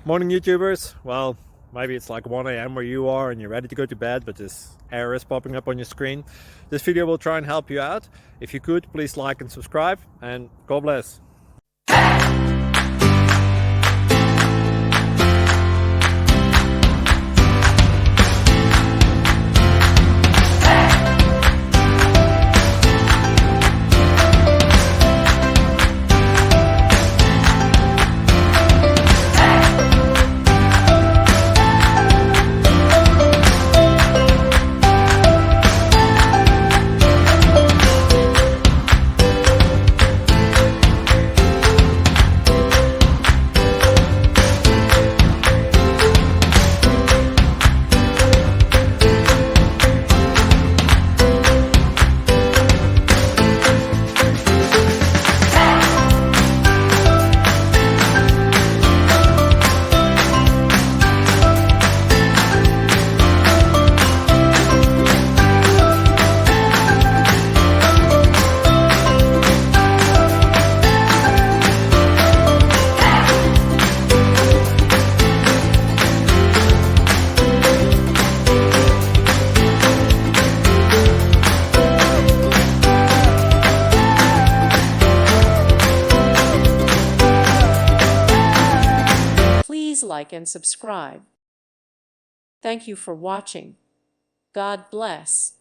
Morning YouTubers. Well, maybe it's like 1 a.m. where you are and you're ready to go to bed, but this error is popping up on your screen. This video will try and help you out. If you could, please like and subscribe, and God bless. Please like and subscribe. Thank you for watching. God bless.